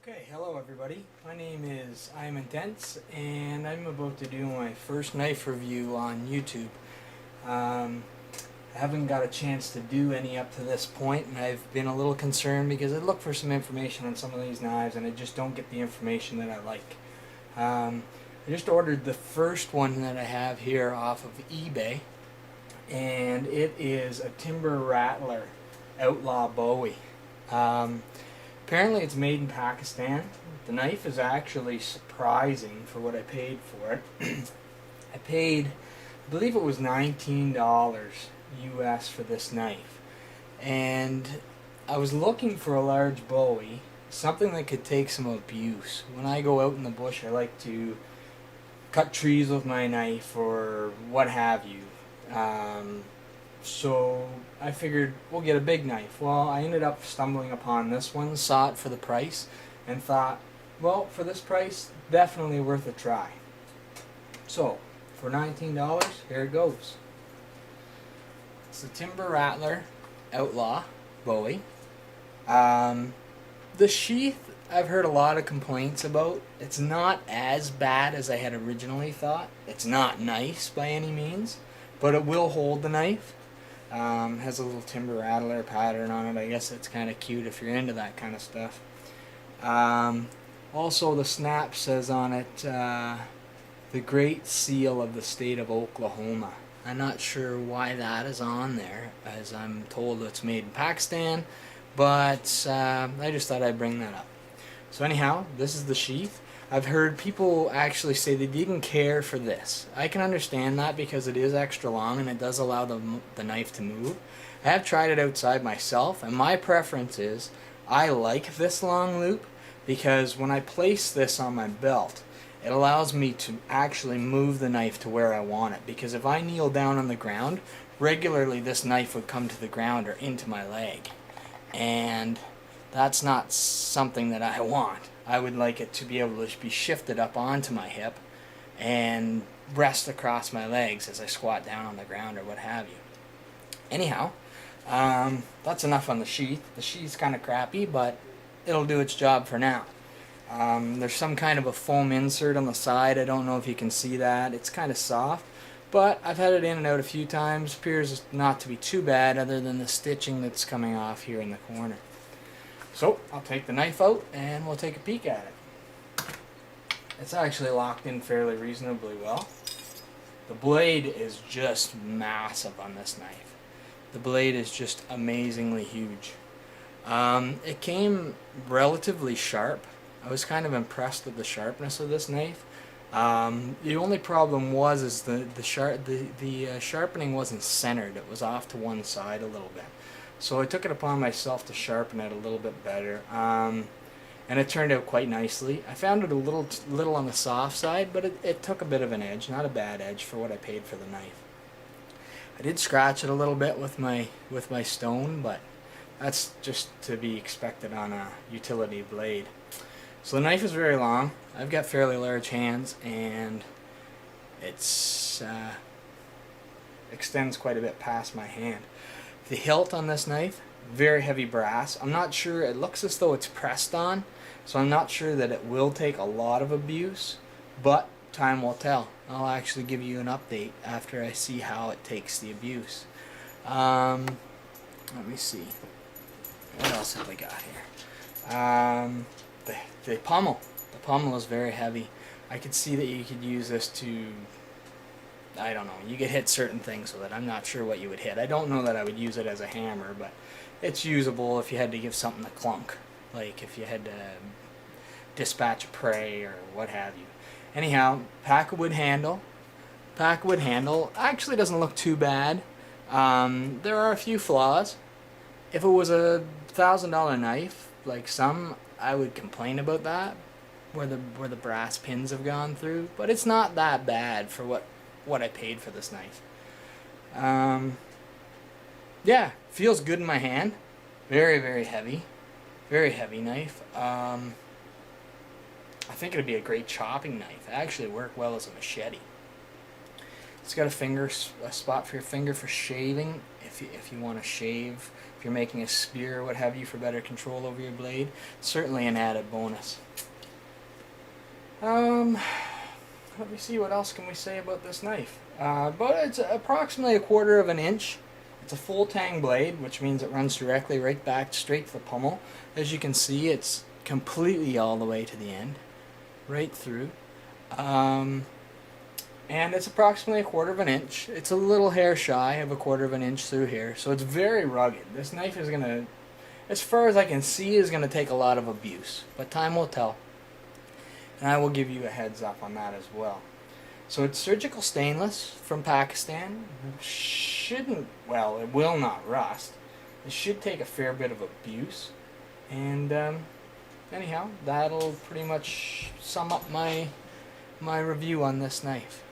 Okay, hello everybody. My name is I'm Intense, and I'm about to do my first knife review on YouTube. I haven't got a chance to do any up to this point, and I've been a little concerned because I look for some information on some of these knives, and I just don't get the information that I like. I just ordered the first one that I have here off of eBay, and it is a timber rattler outlaw bowie. Apparently it's made in Pakistan. The knife is actually surprising for what I paid for it. I believe it was $19 US for this knife. And I was looking for a large bowie, something that could take some abuse. When I go out in the bush, I like to cut trees with my knife or what have you. So I figured we'll get a big knife. Well, I ended up stumbling upon this one, saw it for the price, and thought, well, for this price, definitely worth a try. So, for $19, here it goes. It's the Timber Rattler Outlaw Bowie. The sheath, I've heard a lot of complaints about. It's not as bad as I had originally thought. It's not nice by any means, but it will hold the knife. Has a little timber rattler pattern on it. I guess it's kind of cute if you're into that kind of stuff. Also, the snap says on it, the Great Seal of the State of Oklahoma. I'm not sure why that is on there, as I'm told it's made in Pakistan, but I just thought I'd bring that up. So anyhow, this is the sheath. I've heard people actually say they didn't care for this. I can understand that because it is extra long and it does allow the knife to move. I have tried it outside myself, and my preference is I like this long loop because when I place this on my belt, it allows me to actually move the knife to where I want it. Because if I kneel down on the ground, regularly this knife would come to the ground or into my leg. And that's not something that I want. I would like it to be able to be shifted up onto my hip and rest across my legs as I squat down on the ground or what have you. Anyhow, that's enough on the sheath. The sheath's kind of crappy, but it'll do its job for now. There's some kind of a foam insert on the side. I don't know if you can see that. It's kind of soft, but I've had it in and out a few times. Appears not to be too bad other than the stitching that's coming off here in the corner. So, I'll take the knife out and we'll take a peek at it. It's actually locked in fairly reasonably well. The blade is just massive on this knife. The blade is just amazingly huge. It came relatively sharp. I was kind of impressed with the sharpness of this knife. The only problem was the sharpening wasn't centered. It was off to one side a little bit. So I took it upon myself to sharpen it a little bit better, and it turned out quite nicely. I found it a little on the soft side, but it took a bit of an edge, not a bad edge for what I paid for the knife. I did scratch it a little bit with my stone, but that's just to be expected on a utility blade. So the knife is very long. I've got fairly large hands, and it's extends quite a bit past my hand. The hilt on this knife, very heavy brass. I'm not sure, it looks as though it's pressed on, so I'm not sure that it will take a lot of abuse, but time will tell. I'll actually give you an update after I see how it takes the abuse. Let me see. What else have I got here? The pommel. The pommel is very heavy. I could see that you could use this to, I don't know, you could hit certain things with it. I'm not sure what you would hit. I don't know that I would use it as a hammer, but it's usable if you had to give something a clunk, like if you had to dispatch a prey or what have you. Anyhow, pack of wood handle. Pack of wood handle actually doesn't look too bad. There are a few flaws. If it was a $1,000 knife, like some, I would complain about that, where the brass pins have gone through, but it's not that bad for what I paid for this knife. Yeah, feels good in my hand. Very, very heavy. Very heavy knife. I think it'd be a great chopping knife. It actually work well as a machete. It's got a spot for your finger for shaving, if you want to shave, if you're making a spear or what have you for better control over your blade. Certainly an added bonus. Let me see, what else can we say about this knife. But it's approximately 1/4 of an inch. It's a full tang blade, which means it runs directly right back straight to the pommel. As you can see, it's completely all the way to the end, right through. And it's approximately 1/4 of an inch. It's a little hair shy of 1/4 of an inch through here, so it's very rugged. This knife is gonna, as far as I can see, is gonna take a lot of abuse, but time will tell. And I will give you a heads up on that as well. So it's surgical stainless from Pakistan. It will not rust. It should take a fair bit of abuse. And anyhow, that'll pretty much sum up my review on this knife.